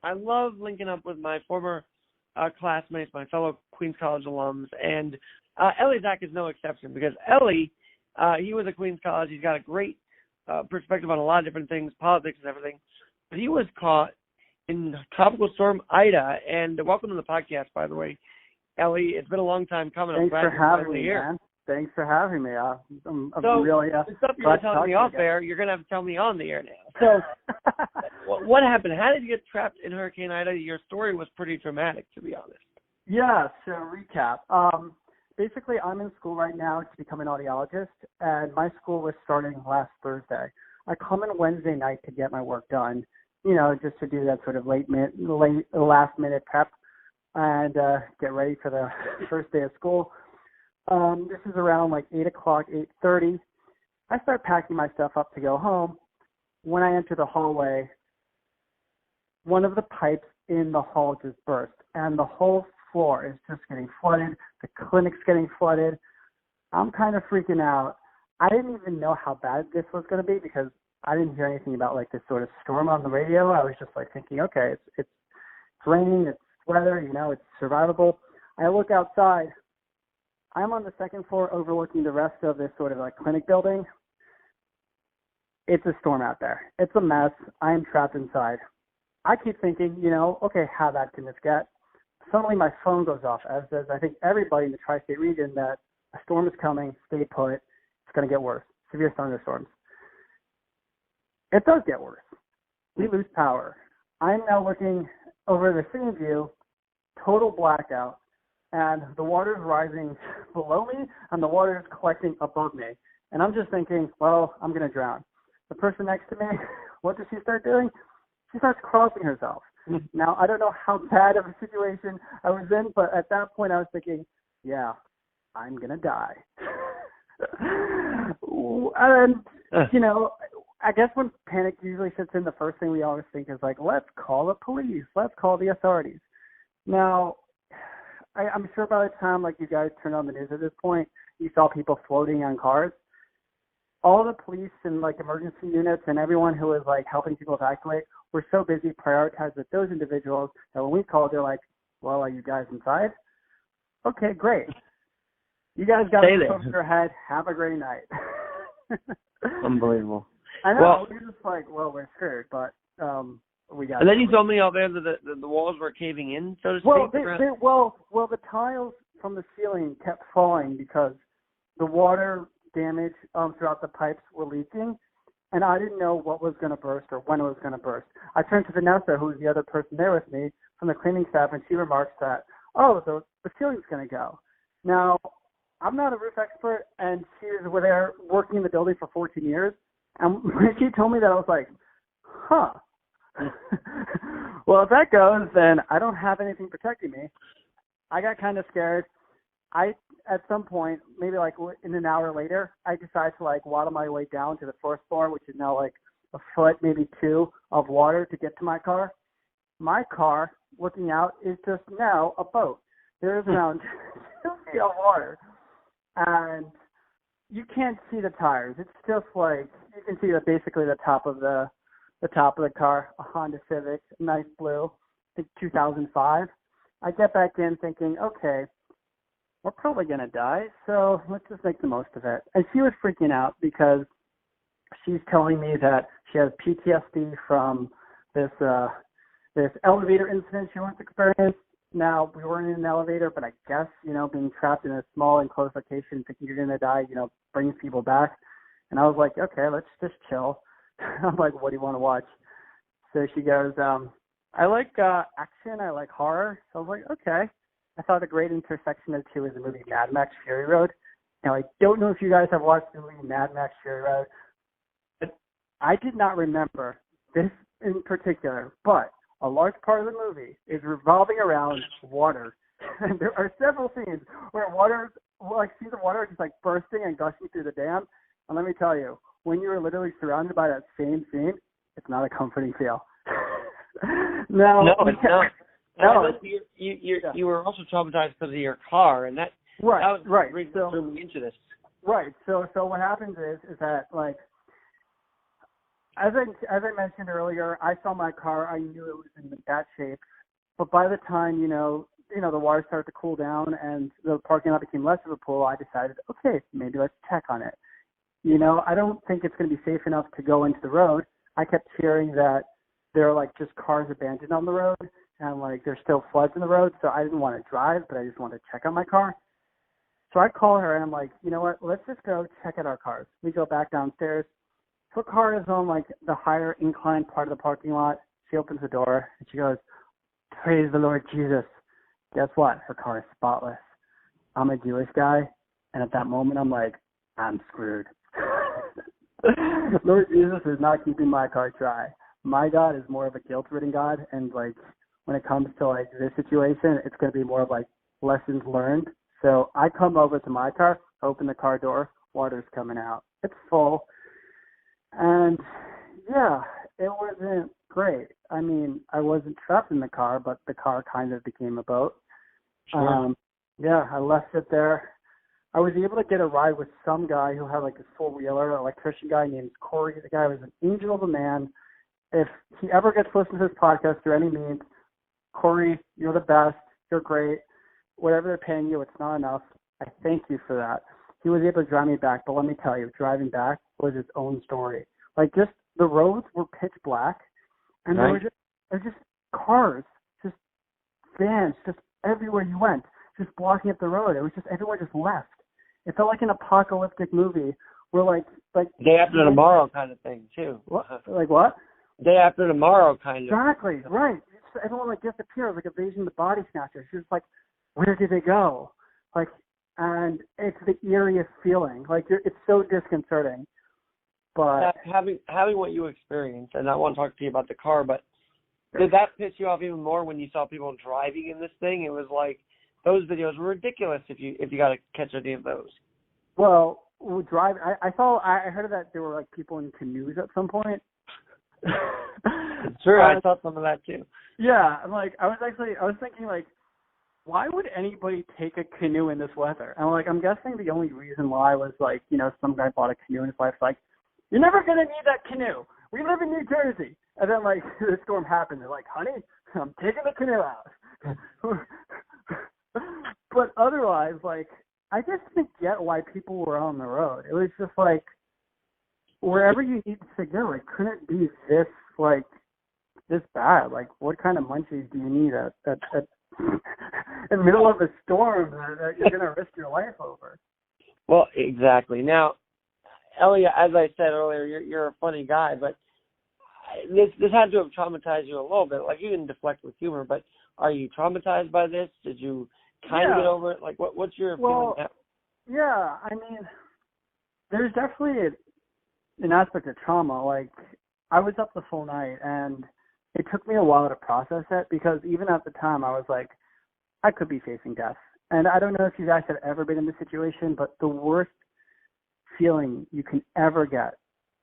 I love linking up with my former classmates, my fellow Queens College alums, and Elie Zach is no exception because Elie, he was at Queens College. He's got a great perspective on a lot of different things, politics and everything. But he was caught in Tropical Storm Ida, and welcome to the podcast, by the way, Elie. It's been a long time coming. Thanks for having me, man. Thanks for having me. I'm really the stuff you're telling me off air, you're going to have to tell me on the air now. So what happened? How did you get trapped in Hurricane Ida? Your story was pretty dramatic, to be honest. Yeah, so recap. Basically, I'm in school right now to become an audiologist, and my school was starting last Thursday. I come in Wednesday night to get my work done, just to do that sort of last-minute prep and get ready for the first day of school. This is around like 8 o'clock, 8:30. I start packing my stuff up to go home. When I enter the hallway, one of the pipes in the hall just burst, and the whole floor is just getting flooded. The clinic's getting flooded. I'm kind of freaking out. I didn't even know how bad this was going to be because I didn't hear anything about like this sort of storm on the radio. I was just like thinking, okay, it's raining, it's weather, it's survivable. I look outside. I'm on the second floor overlooking the rest of this sort of like clinic building. It's a storm out there. It's a mess. I am trapped inside. I keep thinking, okay, how bad can this get? Suddenly my phone goes off, as does I think everybody in the tri-state region, that a storm is coming, stay put, it's going to get worse. Severe thunderstorms. It does get worse. We lose power. I'm now looking over the scene view, total blackout, and the water is rising below me, and the water is collecting above me. And I'm just thinking, well, I'm going to drown. The person next to me, what does she start doing? She starts crossing herself. Now, I don't know how bad of a situation I was in, but at that point I was thinking, yeah, I'm going to die. And, I guess when panic usually sits in, the first thing we always think is like, let's call the police. Let's call the authorities. Now, I'm sure by the time like you guys turned on the news at this point, you saw people floating on cars. All the police and like emergency units and everyone who was like helping people evacuate were so busy prioritized with those individuals that when we called, they're like, well, are you guys inside? Okay, great. You guys got to over your head. Have a great night. Unbelievable. I know. We're just like, well, we're scared, but we got. And then you told me out there that the walls were caving in, so to speak. Well, the tiles from the ceiling kept falling because the water damage throughout the pipes were leaking, and I didn't know what was going to burst or when it was going to burst. I turned to Vanessa, who was the other person there with me from the cleaning staff, and she remarks that, the ceiling's going to go. Now, I'm not a roof expert, and she was there working in the building for 14 years, and when she told me that, I was like, huh. Well, if that goes, then I don't have anything protecting me. I got kind of scared. At some point, maybe like in an hour later, I decided to like waddle my way down to the first floor, which is now like a foot, maybe two of water to get to my car. My car, looking out, is just now a boat. There is around 2 feet of water, and you can't see the tires. It's just like you can see basically the top of the car, a Honda Civic, nice blue, I think 2005. I get back in thinking, okay, we're probably going to die, so let's just make the most of it. And she was freaking out because she's telling me that she has PTSD from this elevator incident she once experienced. Now, we weren't in an elevator, but I guess, being trapped in a small enclosed location thinking you're going to die, brings people back. And I was like, okay, let's just chill. I'm like, what do you want to watch? So she goes, I like action, I like horror. So I was like, okay. I thought a great intersection of two is the movie Mad Max Fury Road. Now, I don't know if you guys have watched the movie Mad Max Fury Road, but I did not remember this in particular, but a large part of the movie is revolving around water. And there are several scenes where scenes of water are just like bursting and gushing through the dam. And let me tell you, when you are literally surrounded by that same scene, it's not a comforting feel. No, it's not. No, you were also traumatized because of your car, and that was really threw me into this. Right. So what happens is that like as I mentioned earlier, I saw my car. I knew it was in bad shape. But by the time, the water started to cool down and the parking lot became less of a pool, I decided, okay, maybe let's check on it. I don't think it's going to be safe enough to go into the road. I kept hearing that there are like just cars abandoned on the road and like there's still floods in the road. So I didn't want to drive, but I just wanted to check on my car. So I call her and I'm like, you know what? Let's just go check out our cars. We go back downstairs. Her car is on like the higher incline part of the parking lot. She opens the door and she goes, "Praise the Lord Jesus." Guess what? Her car is spotless. I'm a Jewish guy. And at that moment, I'm like, I'm screwed. Lord Jesus is not keeping my car dry. My God is more of a guilt-ridden God. And like, when it comes to like this situation, it's going to be more of like lessons learned. So I come over to my car, open the car door, water's coming out. It's full. And yeah, it wasn't great. I mean, I wasn't trapped in the car, but the car kind of became a boat. Sure. I left it there. I was able to get a ride with some guy who had like a four-wheeler, an electrician guy named Corey. The guy was an angel of a man. If he ever gets to listen to this podcast through any means, Corey, you're the best. You're great. Whatever they're paying you, it's not enough. I thank you for that. He was able to drive me back, but let me tell you, driving back was its own story. Like, just the roads were pitch black, and there were just cars, just vans, just everywhere you went, just blocking up the road. It was just everyone just left. It felt like an apocalyptic movie where like day after tomorrow kind of thing too. What? Like what? Day after tomorrow kind of. Exactly, right. Everyone like disappeared, like Invasion of the Body Snatchers. It's just like, where did they go? Like, and it's the eeriest feeling. Like, it's so disconcerting. But having what you experienced, and I want to talk to you about the car, but did that piss you off even more when you saw people driving in this thing? It was like those videos were ridiculous if you got to catch any of those. Well, I heard that there were like people in canoes at some point. Sure, I saw some of that too. Yeah, like I was thinking like, why would anybody take a canoe in this weather? And like, I'm guessing the only reason why was like, some guy bought a canoe and his wife's like, "You're never gonna need that canoe. We live in New Jersey." And then like the storm happened. They're like, "Honey, I'm taking the canoe out." But otherwise, like, I just didn't get why people were on the road. It was just like, wherever you need to go, it couldn't be this bad. Like, what kind of munchies do you need at in the middle of a storm that you're going to risk your life over? Well, exactly. Now, Elie, as I said earlier, you're a funny guy, but this had to have traumatized you a little bit. Like, you can deflect with humor, but are you traumatized by this? Did you kind of get over it? Like, what's your feeling now? Yeah, I mean, there's definitely an aspect of trauma. Like, I was up the full night, and it took me a while to process it because even at the time, I was like, I could be facing death. And I don't know if you guys have ever been in this situation, but the worst feeling you can ever get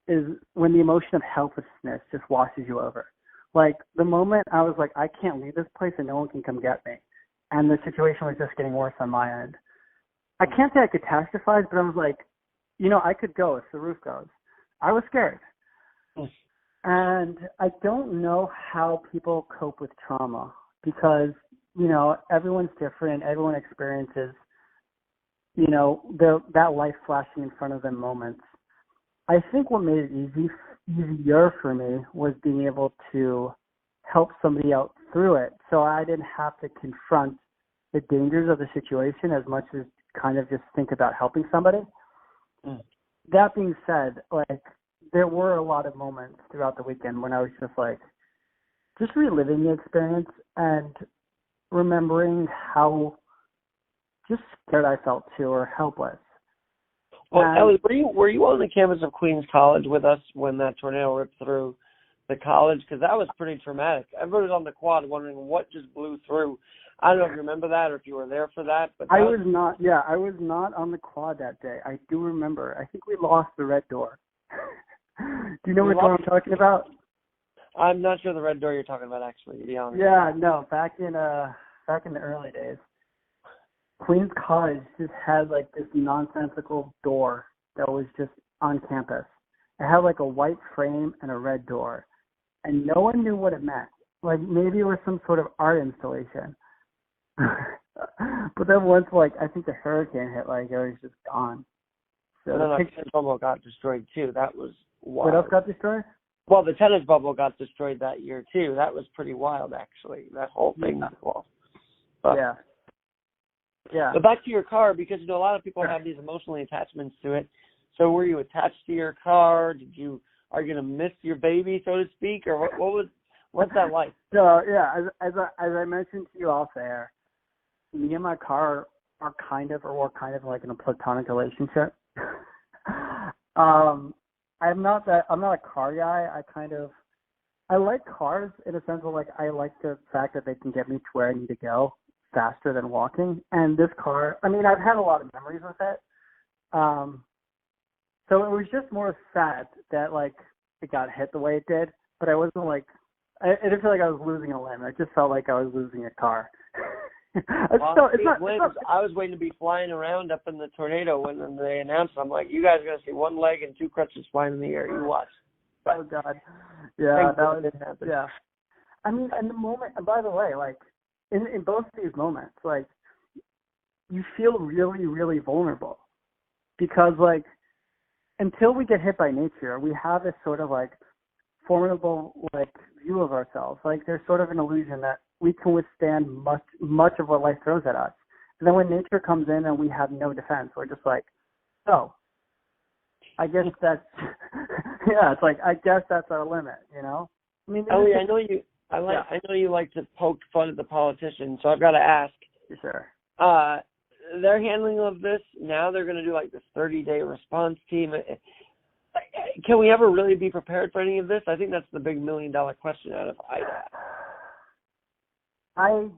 is when the emotion of helplessness just washes you over. Like, the moment I was like, I can't leave this place and no one can come get me. And the situation was just getting worse on my end. I can't say I catastrophized, but I was like, I could go if the roof goes. I was scared. And I don't know how people cope with trauma because, everyone's different. Everyone experiences, that life flashing in front of them moments. I think what made it easier for me was being able to help somebody out through it. So I didn't have to confront the dangers of the situation as much as kind of just think about helping somebody. That being said, like, there were a lot of moments throughout the weekend when I was just reliving the experience and remembering how just scared I felt too, or helpless. Well, Elie, were you on the campus of Queens College with us when that tornado ripped through the college? Because that was pretty traumatic. Everybody was on the quad wondering what just blew through. I don't know if you remember that or if you were there for that. But I was not on the quad that day. I do remember. I think we lost the red door. Do you know what I'm talking about? I'm not sure the red door you're talking about, actually, to be honest. Yeah, no, back in the early days, Queens College just had like this nonsensical door that was just on campus, It had like a white frame and a red door, and no one knew what it meant. Like maybe it was some sort of art installation. But then once, like, I think the hurricane hit, like, it was just gone. So and then our tennis bubble got destroyed too. That was wild. What else got destroyed? Well, the tennis bubble got destroyed that year too. That was pretty wild, actually. That whole thing. Well, but, yeah. But back to your car, because a lot of people have these emotional attachments to it. So were you attached to your car? Are you gonna miss your baby, so to speak, or what's that like? So yeah, as I mentioned to you off air, me and my car are kind of like in a platonic relationship. I'm not a car guy. I like cars in a sense of like I like the fact that they can get me to where I need to go faster than walking. And this car, I mean, I've had a lot of memories with it. So it was just more sad that like it got hit the way it did. But I wasn't like, I didn't feel like I was losing a limb. I just felt like I was losing a car. I was waiting to be flying around up in the tornado when they announced it. I'm like, you guys are going to see one leg and two crutches flying in the air. You watch. Oh, God. Yeah, that didn't happen. Yeah. I mean, and the moment, and by the way, like, in both of these moments, like, you feel really, really vulnerable. Because, like, until we get hit by nature, we have this sort of, like, formidable, like, view of ourselves. Like, there's sort of an illusion that we can withstand much of what life throws at us. And then when nature comes in and we have no defense, we're just like, oh, I guess that's, yeah, it's like, I guess that's our limit, you know? I mean, Elie, I know you like to poke fun at the politicians, so I've got to ask. Sure. Their handling of this, now they're going to do like this 30-day response team. Can we ever really be prepared for any of this? I think that's the big $1 million question out of IDA. I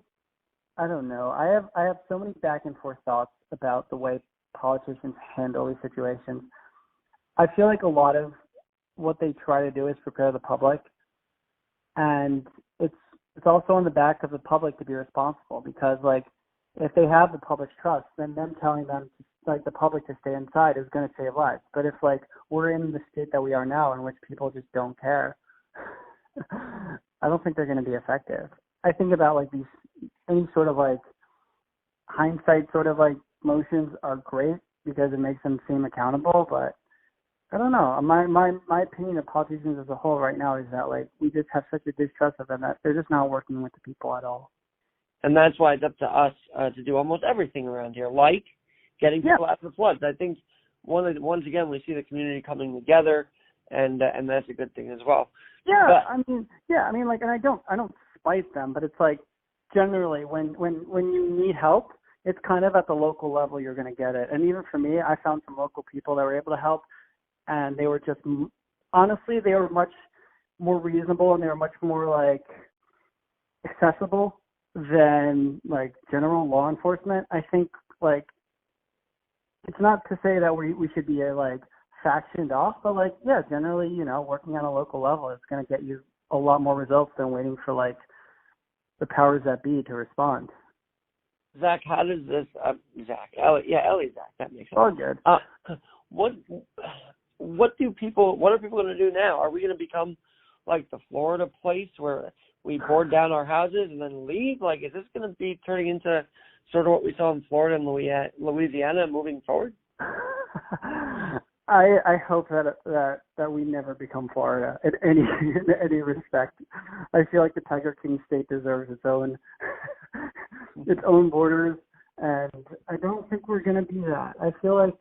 don't know. I have so many back and forth thoughts about the way politicians handle these situations. I feel like a lot of what they try to do is prepare the public, and it's also on the back of the public to be responsible, because like if they have the public's trust, then them telling them like the public to stay inside is going to save lives. But if like we're in the state that we are now, in which people just don't care, I don't think they're going to be effective. I think about like any sort of like hindsight sort of like motions are great because it makes them seem accountable, but I don't know. My opinion of politicians as a whole right now is that like we just have such a distrust of them that they're just not working with the people at all. And that's why it's up to us to do almost everything around here, like getting people out of the floods. I think once again we see the community coming together, and that's a good thing as well. Yeah, but, I mean, like, and I don't spite them, but it's like generally when you need help, it's kind of at the local level you're going to get it. And even for me, I found some local people that were able to help, and they were just honestly they were much more reasonable, and they were much more like accessible than like general law enforcement. I think like it's not to say that we should be like factioned off, but like generally, you know, working on a local level is going to get you a lot more results than waiting for like the powers that be to respond. Zach, how does this Elie Zach, that makes sense. All good. What are people going to do now? Are we going to become like the Florida place where we board down our houses and then leave? Like, is this going to be turning into sort of what we saw in Florida and Louisiana moving forward? I hope that we never become Florida in any respect. I feel like the Tiger King state deserves its own borders, and I don't think we're going to be that. I feel like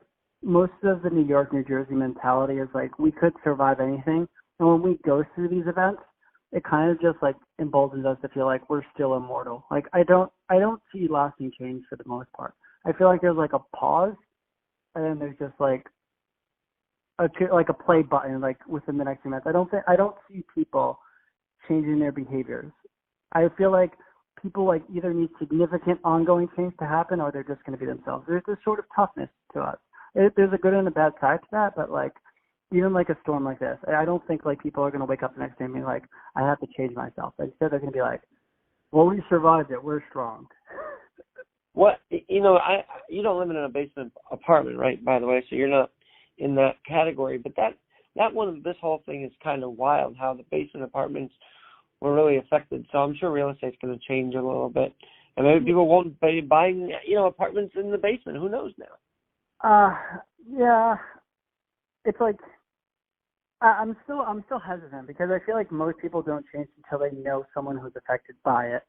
most of the New York, New Jersey mentality is like we could survive anything, and when we go through these events, it kind of just like emboldens us to feel like we're still immortal. Like I don't see lasting change for the most part. I feel like there's like a pause, and then there's just like a play button like within the next few months. I don't see people changing their behaviors. I feel like people like either need significant ongoing change to happen, or they're just going to be themselves. There's this sort of toughness to us. There's a good and a bad side to that, but like even like a storm like this, I don't think like people are going to wake up the next day and be like, I have to change myself. Instead, they're going to be like, well, we survived it. We're strong. What, you don't live in a basement apartment, right? By the way, so you're not in that category. But that this whole thing is kind of wild, how the basement apartments were really affected. So I'm sure real estate's going to change a little bit. And maybe people won't be buying, apartments in the basement. Who knows now? Yeah. It's like, I'm still hesitant because I feel like most people don't change until they know someone who's affected by it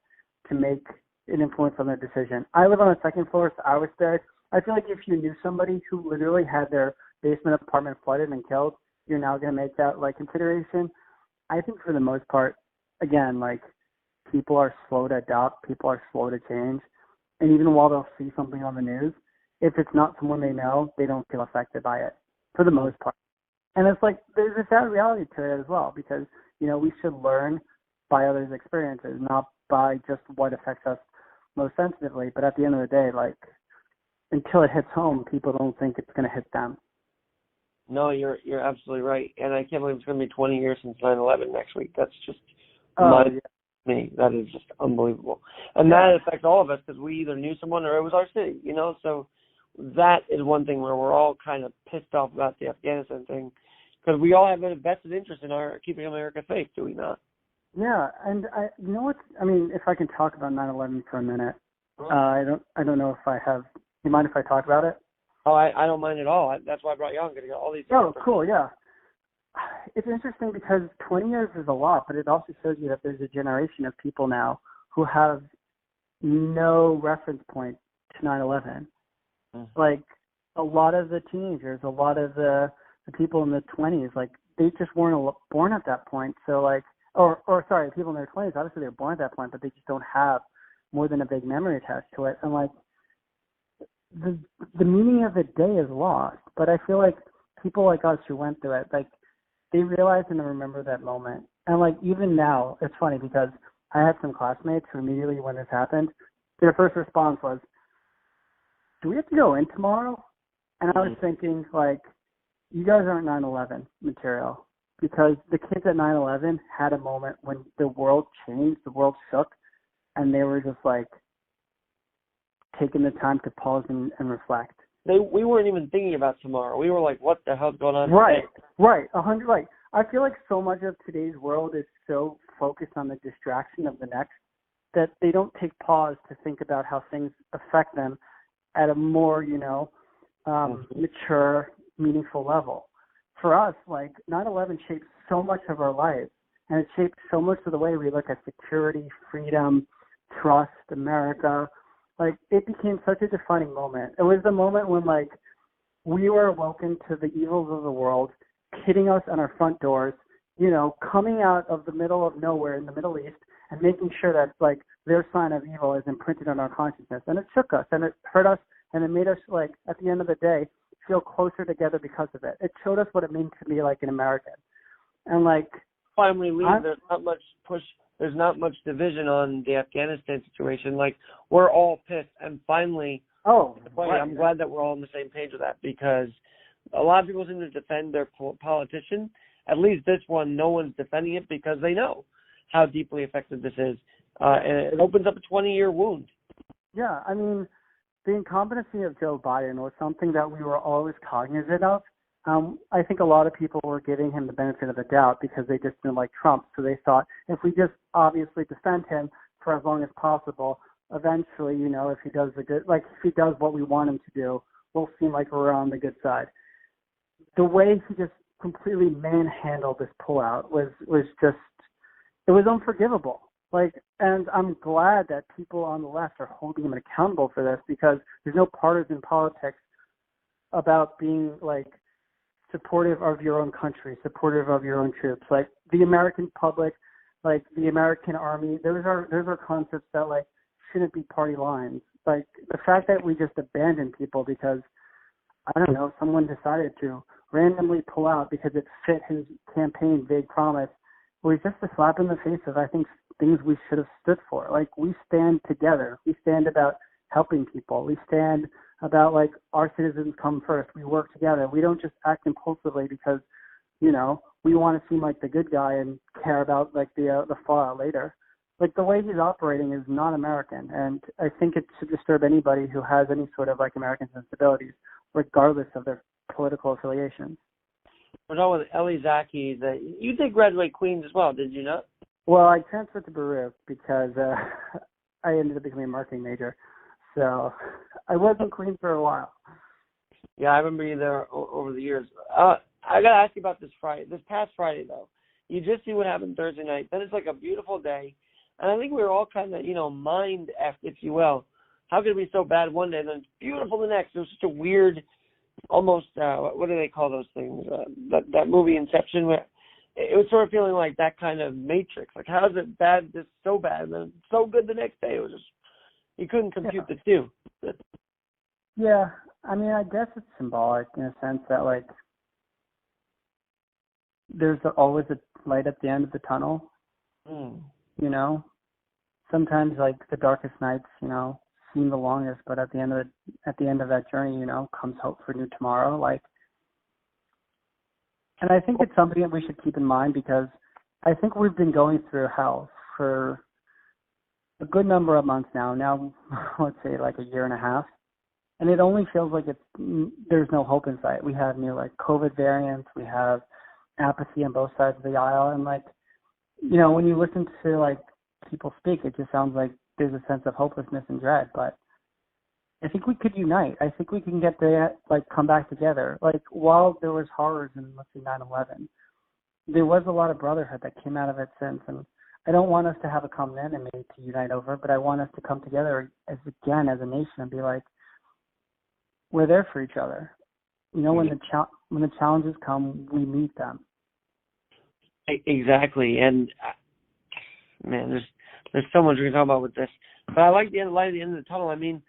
to make an influence on their decision. I live on the second floor, so I was there. I feel like if you knew somebody who literally had their basement apartment flooded and killed, you're now going to make that consideration. I think for the most part, again, people are slow to adopt, people are slow to change, and even while they'll see something on the news, if it's not someone they know, they don't feel affected by it for the most part. And it's there's a sad reality to it as well because, we should learn by others' experiences, not by just what affects us most sensitively. But at the end of the day, until it hits home, people don't think it's going to hit them. No, you're absolutely right. And I can't believe it's going to be 20 years since 9/11 next week. That's just me. That is just unbelievable. And that affects all of us because we either knew someone or it was our city, So that is one thing where we're all kind of pissed off about the Afghanistan thing because we all have a vested interest in our keeping America safe, do we not? Yeah, and if I can talk about 9/11 for a minute, I don't know if I have. You mind if I talk about it? Oh, I don't mind at all. That's why I brought you on. Getting all these. Oh, cool. Yeah, it's interesting because 20 years is a lot, but it also shows you that there's a generation of people now who have no reference point to 9/11. Mm-hmm. A lot of the teenagers, a lot of the people in the 20s, they just weren't born at that point. So people in their 20s, obviously they were born at that point, but they just don't have more than a vague memory attached to it. And the meaning of the day is lost. But I feel like people like us who went through it, they realize and remember that moment. And even now, it's funny because I had some classmates who immediately when this happened, their first response was, "Do we have to go in tomorrow?" And I was thinking, you guys aren't 9/11 material because the kids at 9/11 had a moment when the world changed, the world shook, and they were just taking the time to pause and reflect. We weren't even thinking about tomorrow. We were what the hell's going on today? Right, 100. I feel like so much of today's world is so focused on the distraction of the next that they don't take pause to think about how things affect them at a more, mature, meaningful level. For us, 9/11 shaped so much of our lives, and it shaped so much of the way we look at security, freedom, trust, America. It became such a defining moment. It was the moment when, we were awoken to the evils of the world, hitting us on our front doors, coming out of the middle of nowhere in the Middle East and making sure that, their sign of evil is imprinted on our consciousness. And it shook us, and it hurt us, and it made us, at the end of the day, feel closer together because of it. It showed us what it means to be, an American. And, finally leave, there's not much push. There's not much division on the Afghanistan situation. We're all pissed. And finally, I'm glad that we're all on the same page with that because a lot of people seem to defend their politician. At least this one, no one's defending it because they know how deeply affected this is. And it opens up a 20-year wound. Yeah, the incompetency of Joe Biden was something that we were always cognizant of. I think a lot of people were giving him the benefit of the doubt because they just didn't like Trump. So they thought if we just obviously defend him for as long as possible, eventually, if he does if he does what we want him to do, we'll seem like we're on the good side. The way he just completely manhandled this pullout was just, it was unforgivable. And I'm glad that people on the left are holding him accountable for this because there's no partisan politics about being supportive of your own country, supportive of your own troops. The American public, the American army, those are concepts that shouldn't be party lines. The fact that we just abandon people because, I don't know, someone decided to randomly pull out because it fit his campaign vague promise was just a slap in the face of, I think, things we should have stood for. We stand together. We stand about helping people. We stand about our citizens come first. We work together. We don't just act impulsively because, we want to seem like the good guy and care about the fallout later. The way he's operating is not American, and I think it should disturb anybody who has any sort of American sensibilities, regardless of their political affiliations. We're talking with Elie Zach. You did graduate Queens as well, did you not? Well, I transferred to Baruch because I ended up becoming a marketing major. So I was in Queens for a while. Yeah, I remember you there over the years. I got to ask you about this past Friday, though. You just see what happened Thursday night. Then it's like a beautiful day. And I think we were all kind of, mind effed, if you will. How could it be so bad one day and then it's beautiful the next? It was such a weird, almost, what do they call those things? That movie Inception, where it was sort of feeling like that kind of Matrix. Like, how is it bad, this so bad, and then so good the next day? It was just, you couldn't compute the two. Yeah, I mean, I guess it's symbolic in a sense that, like, there's always a light at the end of the tunnel, Sometimes, like, the darkest nights, seem the longest, but at the end of that journey, comes hope for a new tomorrow. Like, and I think it's something that we should keep in mind because I think we've been going through hell for a good number of months now, let's say like a year and a half. And it only feels like there's no hope in sight. We have new, like, COVID variants. We have apathy on both sides of the aisle. And, like, when you listen to, like, people speak, it just sounds like there's a sense of hopelessness and dread. But I think we could unite. I think we can come back together. Like, while there was horrors in, let's say, 9/11, there was a lot of brotherhood that came out of it since. And I don't want us to have a common enemy to unite over, but I want us to come together as a nation and be like, we're there for each other. When the challenges come, we meet them. Exactly. And, man, there's so much we can talk about with this. But I like the light at the end of the tunnel. I mean,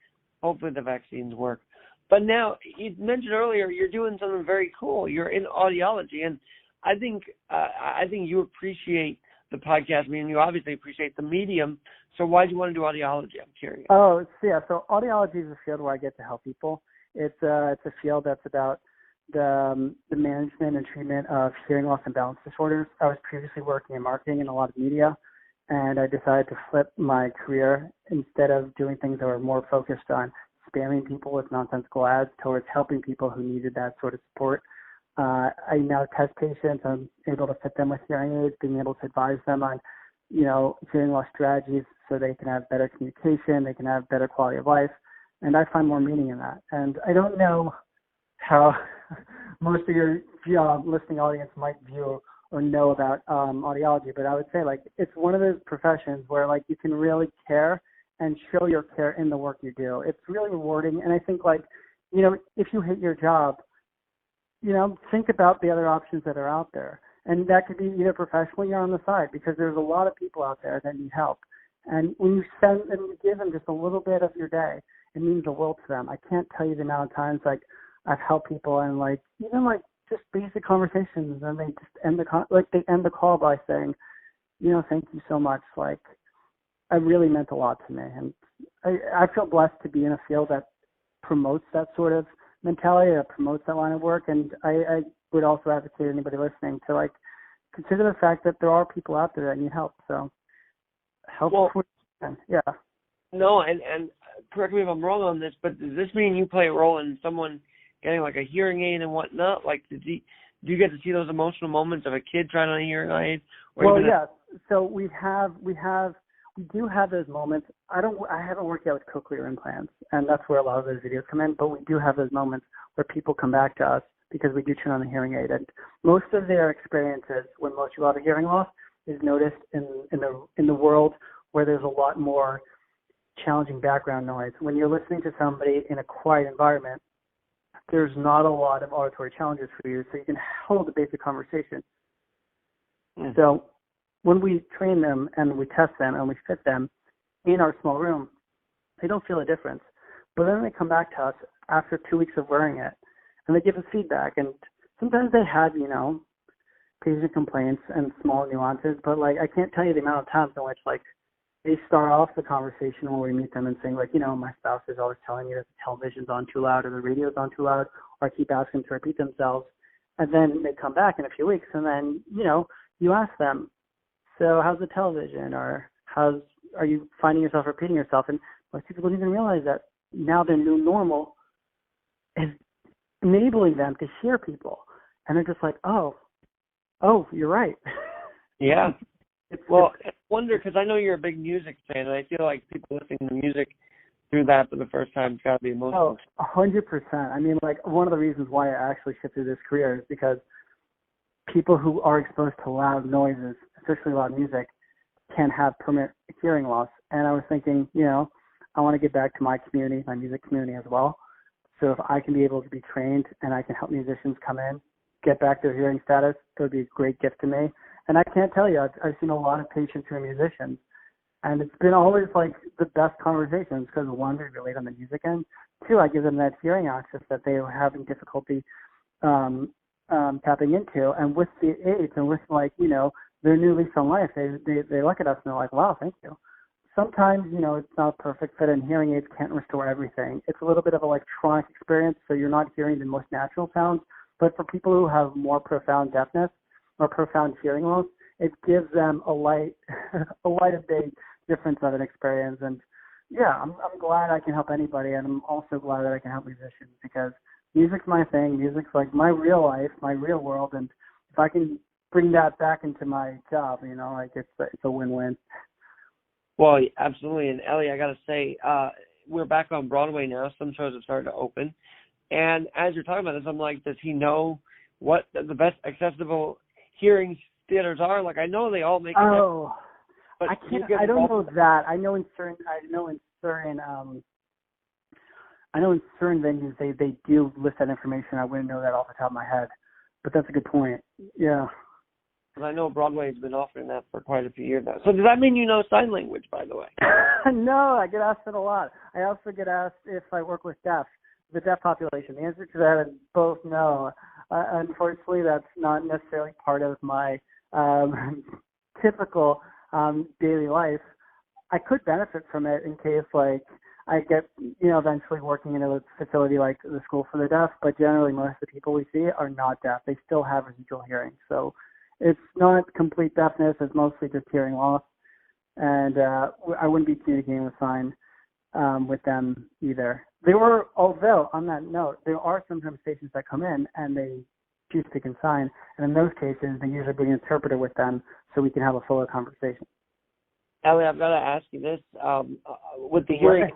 hopefully the vaccines work. But now, you mentioned earlier, you're doing something very cool. You're in audiology. And I think you appreciate the podcast. I mean, you obviously appreciate the medium. So why do you want to do audiology? I'm curious. Oh, yeah. So audiology is a field where I get to help people. It's a field that's about the management and treatment of hearing loss and balance disorders. I was previously working in marketing and a lot of media, and I decided to flip my career instead of doing things that were more focused on spamming people with nonsensical ads towards helping people who needed that sort of support. I now test patients. I'm able to fit them with hearing aids, being able to advise them on, hearing loss strategies so they can have better communication, they can have better quality of life. And I find more meaning in that. And I don't know how most of your listening audience might view or know about audiology, but I would say, like, it's one of those professions where, like, you can really care and show your care in the work you do. It's really rewarding. And I think, like, if you hate your job, think about the other options that are out there. And that could be either professionally or on the side, because there's a lot of people out there that need help. And when you send and you give them just a little bit of your day, it means the world to them. I can't tell you the amount of times, like, I've helped people and, like, even, like, just basic conversations, and they just end the call by saying, thank you so much. Like, it really meant a lot to me. And I feel blessed to be in a field that promotes that sort of mentality, that promotes that line of work. And I would also advocate anybody listening to, like, consider the fact that there are people out there that need help. So help. Yeah. No, and correct me if I'm wrong on this, but does this mean you play a role in someone getting, like, a hearing aid and whatnot? Like, do you get to see those emotional moments of a kid trying on a hearing aid? Well, yes. So we do have those moments. I haven't worked yet with cochlear implants, and that's where a lot of those videos come in. But we do have those moments where people come back to us because we do turn on the hearing aid, and most of their experiences when most people have a hearing loss is noticed in the world where there's a lot more challenging background noise. When you're listening to somebody in a quiet environment, there's not a lot of auditory challenges for you, so you can hold a basic conversation. So when we train them and we test them and we fit them in our small room, they don't feel a difference. But then they come back to us after 2 weeks of wearing it, and they give us feedback. And sometimes they have, patient complaints and small nuances, but, like, I can't tell you the amount of times in which, like, they start off the conversation when we meet them and saying, like, my spouse is always telling me that the television's on too loud or the radio's on too loud, or I keep asking to repeat themselves. And then they come back in a few weeks, and then, you ask them, so how's the television, or are you finding yourself repeating yourself? And most people don't even realize that now their new normal is enabling them to hear people. and they're just like, oh, you're right. Yeah. Well, I wonder, because I know you're a big music fan, and I feel like people listening to music through that for the first time has got to be emotional. Oh, 100%. I mean, like, one of the reasons why I actually shifted this career is because people who are exposed to loud noises, especially loud music, can have permanent hearing loss. And I was thinking, I want to get back to my community, my music community as well. So if I can be able to be trained and I can help musicians come in, get back their hearing status, it would be a great gift to me. And I can't tell you, I've seen a lot of patients who are musicians, and it's been always like the best conversations because, one, we relate on the music end. Two, I give them that hearing access that they were having difficulty tapping into. And with the aids and with, like, their new lease on life, they look at us and they're like, wow, thank you. Sometimes, it's not a perfect fit, and hearing aids can't restore everything. It's a little bit of an electronic experience, so you're not hearing the most natural sounds. But for people who have more profound deafness or profound hearing loss, it gives them a light of day difference of an experience. And yeah, I'm glad I can help anybody, and I'm also glad that I can help musicians because music's my thing. Music's like my real life, my real world, and if I can bring that back into my job, like it's a win-win. Well, absolutely. And Elie, I got to say, we're back on Broadway now. Some shows have started to open. And as you're talking about this, I'm like, does he know what the best accessible hearing theaters are? Like, I know they all make Oh, but I can't. I don't know that. I know in certain venues they do list that information. I wouldn't know that off the top of my head, but that's a good point. Yeah. I know Broadway's been offering that for quite a few years now. So does that mean you know sign language, by the way? No, I get asked it a lot. I also get asked if I work with the deaf population. The answer to that is both no. Unfortunately, that's not necessarily part of my typical daily life. I could benefit from it in case, like, I get, eventually working in a facility like the School for the Deaf, but generally most of the people we see are not deaf. They still have residual hearing. So it's not complete deafness. It's mostly just hearing loss. And I wouldn't be communicating with sign with them either. Although, on that note, there are sometimes patients that come in and they choose to speak in sign, and in those cases, they usually bring an interpreter with them so we can have a fuller conversation. Elie, I've got to ask you this. With the hearing,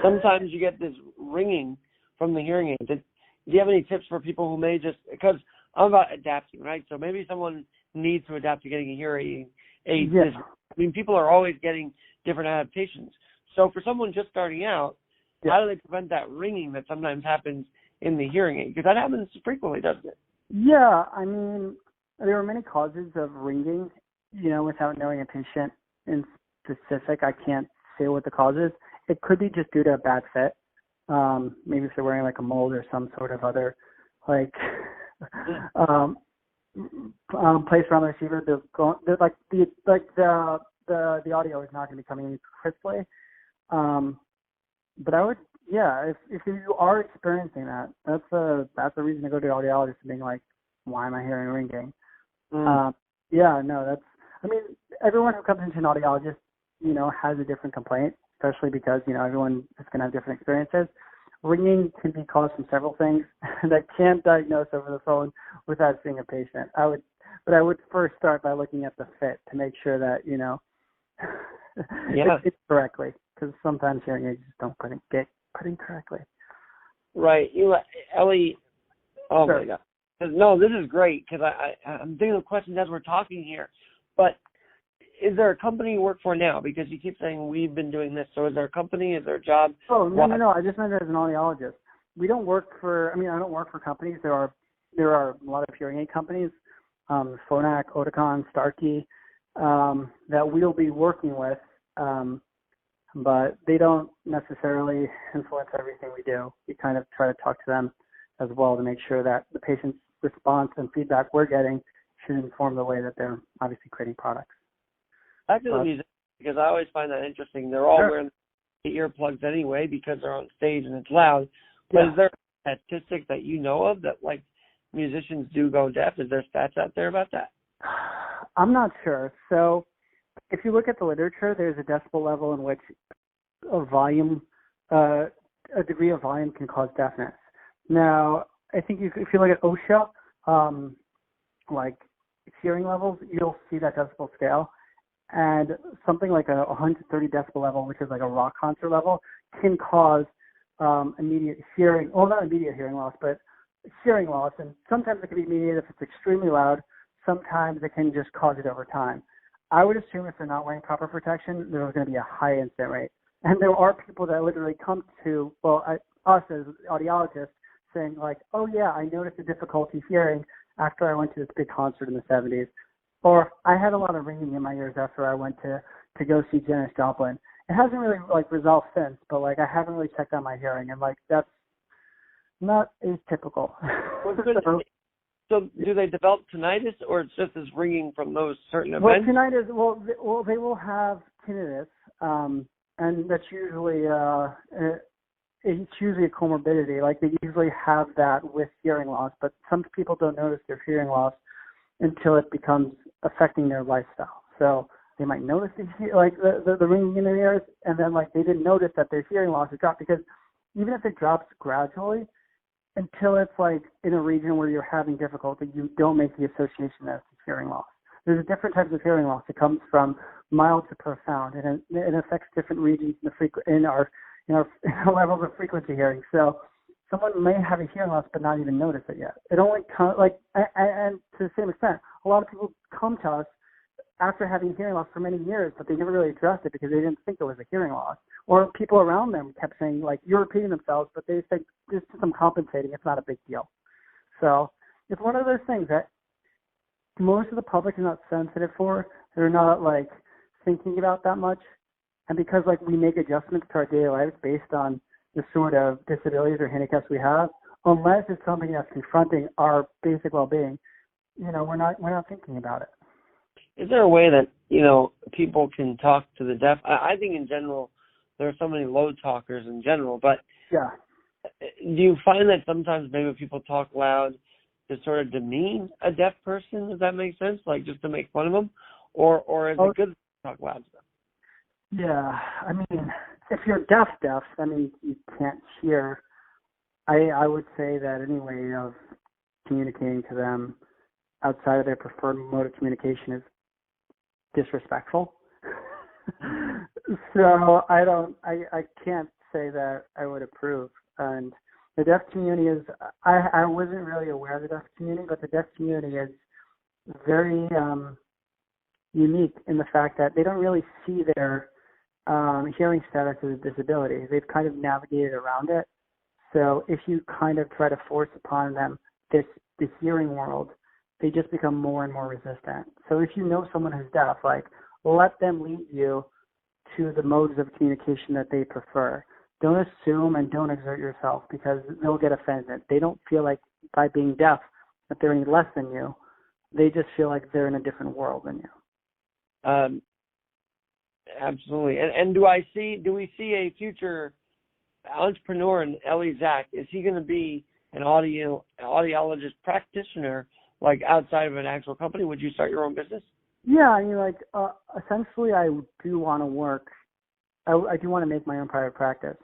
sometimes you get this ringing from the hearing aid. Do you have any tips for people who may just, because I'm about adapting, right? So maybe someone needs to adapt to getting a hearing aid. Yeah. I mean, people are always getting different adaptations. So for someone just starting out, how do they prevent that ringing that sometimes happens in the hearing aid? Because that happens frequently, doesn't it? Yeah, I mean, there are many causes of ringing, without knowing a patient in specific. I can't say what the cause is. It could be just due to a bad fit. Maybe if they're wearing like a mold or some sort of other, like, place around the receiver. They're like the audio is not going to be coming in crisply. But I would, if you are experiencing that, that's a reason to go to the audiologist and being like, why am I hearing ringing? Everyone who comes into an audiologist, has a different complaint, especially because, everyone is going to have different experiences. Ringing can be caused from several things that can't diagnose over the phone without seeing a patient. I would first start by looking at the fit to make sure that, it's correctly, because sometimes hearing aids just don't get put in correctly. Right. Elie, oh sure. my God. No, this is great because I'm thinking of questions as we're talking here. But is there a company you work for now? Because you keep saying we've been doing this. So is there a company? Is there a job? Oh, no. I just meant as an audiologist. We don't work I don't work for companies. There are a lot of hearing aid companies, Phonak, Oticon, Starkey, that we'll be working with, but they don't necessarily influence everything we do. We kind of try to talk to them as well to make sure that the patient's response and feedback we're getting should inform the way that they're obviously creating products. Back to the music, because I always find that interesting. They're all wearing the earplugs anyway because they're on stage and it's loud. But is there a statistic that you know of that, like, musicians do go deaf? Is there stats out there about that? I'm not sure. So if you look at the literature, there's a decibel level in which a degree of volume can cause deafness. Now, I think if you look at OSHA, like hearing levels, you'll see that decibel scale. And something like a 130 decibel level, which is like a rock concert level, can cause immediate hearing, well, not immediate hearing loss, but hearing loss. And sometimes it can be immediate if it's extremely loud. Sometimes it can just cause it over time. I would assume if they're not wearing proper protection, there's going to be a high incident rate. And there are people that literally come to, us as audiologists saying like, oh yeah, I noticed a difficulty hearing after I went to this big concert in the 70s. Or I had a lot of ringing in my ears after I went to go see Janis Joplin. It hasn't really like resolved since, but like I haven't really checked on my hearing, and like that's not atypical. So do they develop tinnitus, or it's just this ringing from those certain events? Well, tinnitus. They will have tinnitus, and that's usually it's usually a comorbidity. Like they usually have that with hearing loss, but some people don't notice their hearing loss until it becomes affecting their lifestyle. So they might notice the ringing in their ears, and then like they didn't notice that their hearing loss has dropped, because even if it drops gradually, until it's like in a region where you're having difficulty, you don't make the association that it's hearing loss. There's different types of hearing loss. It comes from mild to profound, and it affects different regions in our levels of frequency hearing. So someone may have a hearing loss but not even notice it yet. It only comes and to the same extent, a lot of people come to us after having hearing loss for many years, but they never really addressed it because they didn't think it was a hearing loss. Or people around them kept saying, like, you're repeating themselves, but they said, this is some compensating. It's not a big deal. So it's one of those things that most of the public is not sensitive for. They're not, like, thinking about that much. And because, like, we make adjustments to our daily lives based on the sort of disabilities or handicaps we have, unless it's something that's confronting our basic well-being, we're not thinking about it. Is there a way that, people can talk to the deaf? I think in general, there are so many low talkers in general, but yeah. Do you find that sometimes maybe people talk loud to sort of demean a deaf person, if that makes sense, like just to make fun of them? Or is it good to talk loud to them? Yeah, I mean, if you're deaf, I mean, you can't hear. I would say that any way of communicating to them outside of their preferred mode of communication is disrespectful. So I can't say that I would approve. And the deaf community is, I wasn't really aware of the deaf community, but the deaf community is very unique in the fact that they don't really see their hearing status as a disability. They've kind of navigated around it. So if you kind of try to force upon them the hearing world, they just become more and more resistant. So if you know someone who's deaf, like, let them lead you to the modes of communication that they prefer. Don't assume and don't exert yourself, because they'll get offended. They don't feel like by being deaf that they're any less than you. They just feel like they're in a different world than you. Absolutely. And do we see a future entrepreneur in Elie Zach? Is he going to be an audiologist practitioner, like outside of an actual company? Would you start your own business? Yeah, I mean, like, essentially I do want to work. I do want to make my own private practice.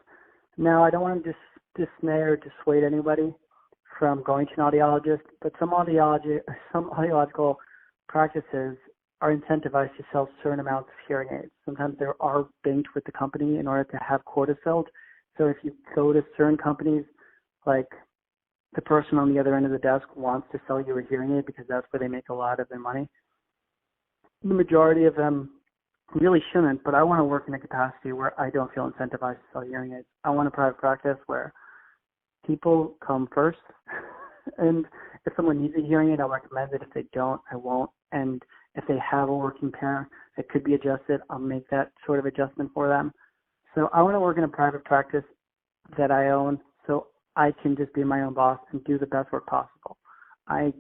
Now, I don't want to dismay or dissuade anybody from going to an audiologist, but some audiological practices are incentivized to sell certain amounts of hearing aids. Sometimes there are banked with the company in order to have quotas filled. So if you go to certain companies, like the person on the other end of the desk wants to sell you a hearing aid because that's where they make a lot of their money. The majority of them really shouldn't, but I want to work in a capacity where I don't feel incentivized to sell hearing aids. I want a private practice where people come first, and if someone needs a hearing aid, I'll recommend it. If they don't, I won't. And if they have a working pair that could be adjusted, I'll make that sort of adjustment for them. So I want to work in a private practice that I own, so I can just be my own boss and do the best work possible. I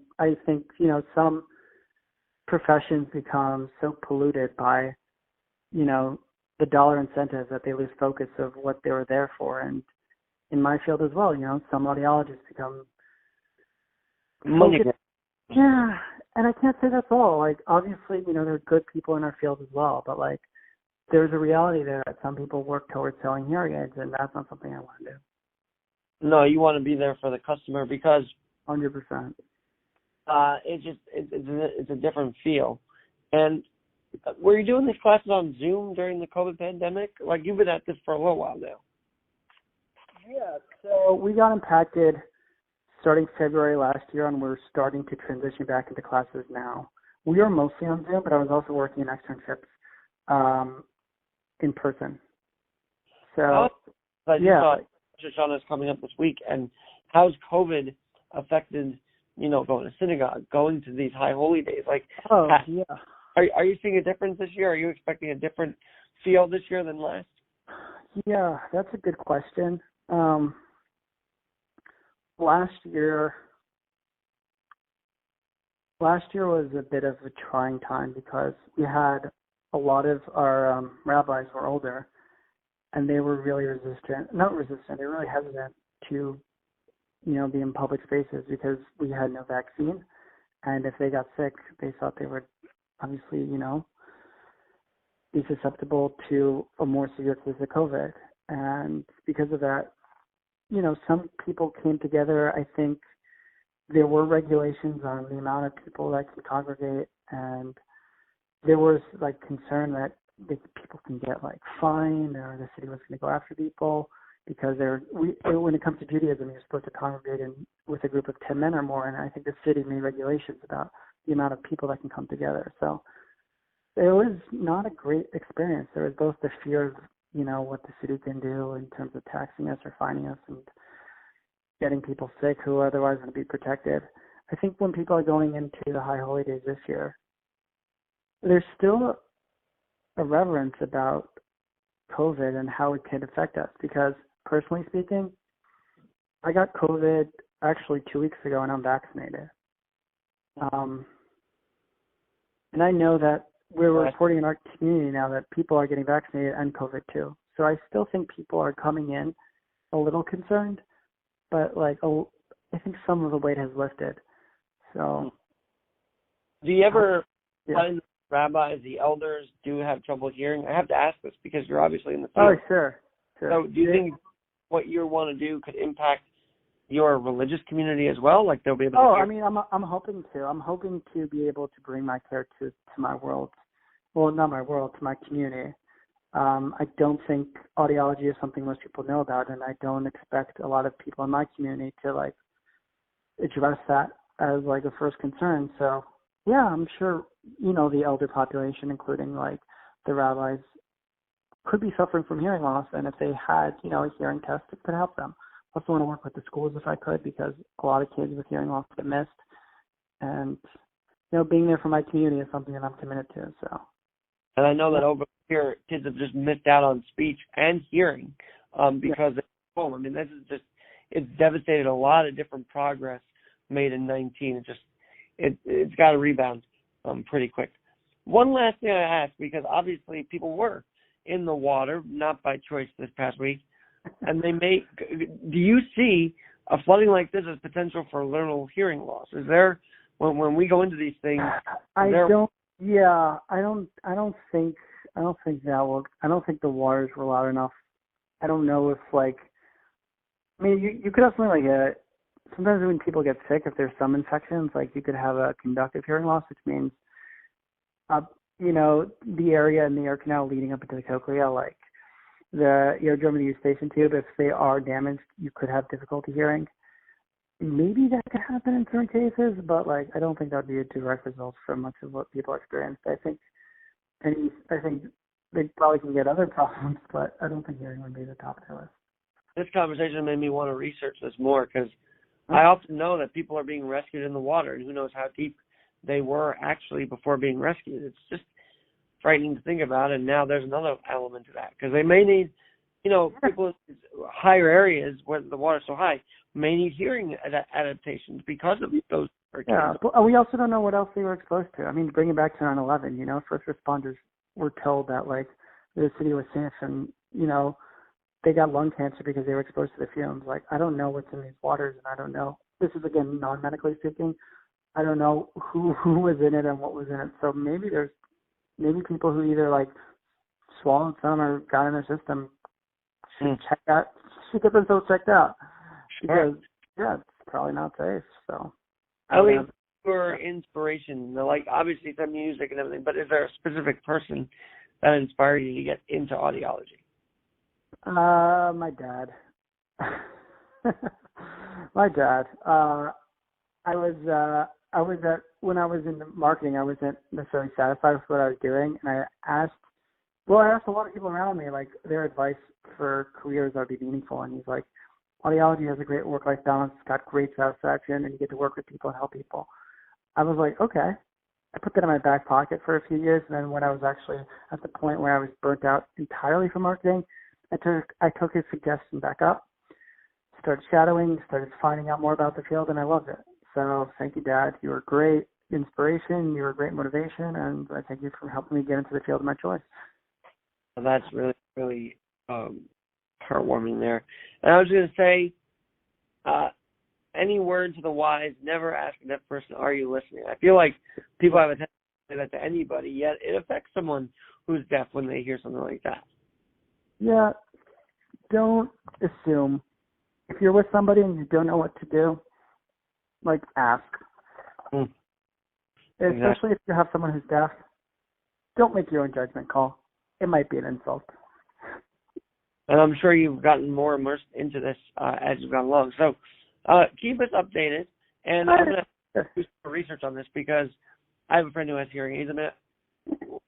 think, some professions become so polluted by, the dollar incentives that they lose focus of what they were there for. And in my field as well, some audiologists become money. Yeah, and I can't say that's all. Like, obviously, there are good people in our field as well, but like, there's a reality there that some people work towards selling hearing aids, and that's not something I want to do. No, you want to be there for the customer because 100%. it's a different feel. And were you doing these classes on Zoom during the COVID pandemic? Like, you've been at this for a little while now. Yeah, so we got impacted starting February last year, and we're starting to transition back into classes now. We are mostly on Zoom, but I was also working in externships in person. So, yeah. Shoshana is coming up this week, and how's COVID affected, going to synagogue, going to these high holy days? Like, yeah. Are you seeing a difference this year? Are you expecting a different feel this year than last? Yeah, that's a good question. Last year was a bit of a trying time because we had a lot of our rabbis were older, and they were really they were really hesitant to, be in public spaces because we had no vaccine. And if they got sick, they thought they would obviously, be susceptible to a more severe case of COVID. And because of that, some people came together. I think there were regulations on the amount of people that can congregate, and there was concern that people can get fined, or the city was going to go after people because when it comes to Judaism, you're supposed to congregate with a group of 10 men or more, and I think the city made regulations about the amount of people that can come together. So it was not a great experience. There was both the fear of what the city can do in terms of taxing us or fining us and getting people sick who otherwise would be protected. I think when people are going into the high holy days this year, there's still a reverence about COVID and how it could affect us, because personally speaking, I got COVID actually 2 weeks ago and I'm vaccinated. And I know that we're reporting in our community now that people are getting vaccinated and COVID too. So I still think people are coming in a little concerned, but I think some of the weight has lifted. So, do you ever find rabbis, the elders, do have trouble hearing? I have to ask this because you're obviously in the field. Oh, sure. So, do you think what you want to do could impact your religious community as well? Like they'll be able to hear? I mean, I'm hoping to. I'm hoping to be able to bring my care to my world. Well, not my world, to my community. I don't think audiology is something most people know about, and I don't expect a lot of people in my community to address that as a first concern. So yeah, I'm sure the elder population, including the rabbis, could be suffering from hearing loss, and if they had a hearing test, it could help them. I also want to work with the schools if I could, because a lot of kids with hearing loss get missed, and being there for my community is something that I'm committed to. So. And I know that over here, kids have just missed out on speech and hearing because they're home. I mean, it's devastated a lot of different progress made in 19. It's got to rebound pretty quick. One last thing I ask, because obviously people were in the water, not by choice this past week, and do you see a flooding like this as potential for literal hearing loss? Is there, when we go into these things, I don't think that will. I don't think the waters were loud enough. I don't know if you could have something sometimes when people get sick, if there's some infections, you could have a conductive hearing loss, which means, the area in the ear canal leading up into the cochlea, the eardrum and the eustachian tube, if they are damaged, you could have difficulty hearing. Maybe that could happen in certain cases, but I don't think that would be a direct result from much of what people experienced. I think they probably can get other problems, but I don't think hearing would be the top of the list. This conversation made me want to research this more, because I often know that people are being rescued in the water, and who knows how deep they were actually before being rescued. It's just frightening to think about, and now there's another element to that, because they may need, people in higher areas where the water's so high may need hearing adaptations because of those hurricanes. Yeah, but we also don't know what else they were exposed to. I mean, bring it back to 9/11, first responders were told that, the city was safe, and, they got lung cancer because they were exposed to the fumes. I don't know what's in these waters, and I don't know. This is, again, non-medically speaking. I don't know who was in it and what was in it. So maybe people who either, swallowed some or got in their system should get themselves checked out. Because, it's probably not safe. So, Elie, your inspiration? Like, obviously, it's music and everything, but is there a specific person that inspired you to get into audiology? My dad. My dad. When I was in marketing, I wasn't necessarily satisfied with what I was doing, and I asked a lot of people around me, like, their advice for careers that would be meaningful, and he's like, audiology has a great work-life balance, it's got great satisfaction, and you get to work with people and help people. I was like, okay. I put that in my back pocket for a few years, and then when I was actually at the point where I was burnt out entirely from marketing, I took his suggestion back up, started shadowing, started finding out more about the field, and I loved it. So thank you, Dad. You were a great inspiration. You were a great motivation, and I thank you for helping me get into the field of my choice. Well, that's really, really heartwarming there. And I was going to say, any word to the wise, never ask a deaf person, are you listening? I feel like people have a tendency to say that to anybody, yet it affects someone who's deaf when they hear something like that. Yeah, don't assume. If you're with somebody and you don't know what to do, like, ask. Especially if you have someone who's deaf, don't make your own judgment call. It might be an insult. And I'm sure you've gotten more immersed into this as you've gone along. So keep us updated. And I'm going to do some research on this because I have a friend who has hearing aids.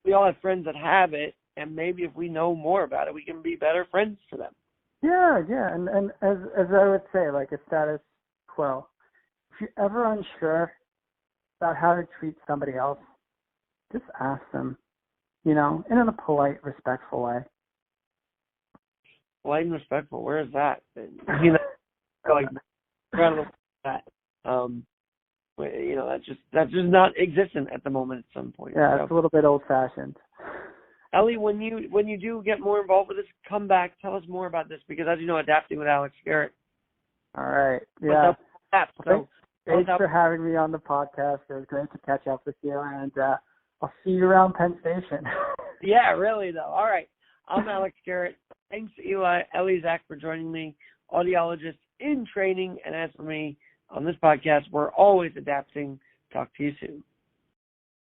We all have friends that have it, and maybe if we know more about it, we can be better friends to them. Yeah. And as I would say, like a status quo, if you're ever unsure about how to treat somebody else, just ask them, in a polite, respectful way. Polite and respectful, where is that? Like, that. That's just not existent at the moment at some point. Yeah, so. It's a little bit old-fashioned. Elie, when you do get more involved with this, come back, tell us more about this, because as you know, Adapting with Alex Garrett. All right. Yeah. So, thanks for having me on the podcast. It was great to catch up with you, and I'll see you around Penn Station. Yeah, really, though. All right. I'm Alex Garrett. Thanks, Elie Zach, for joining me, audiologist in training. And as for me, on this podcast, we're always adapting. Talk to you soon.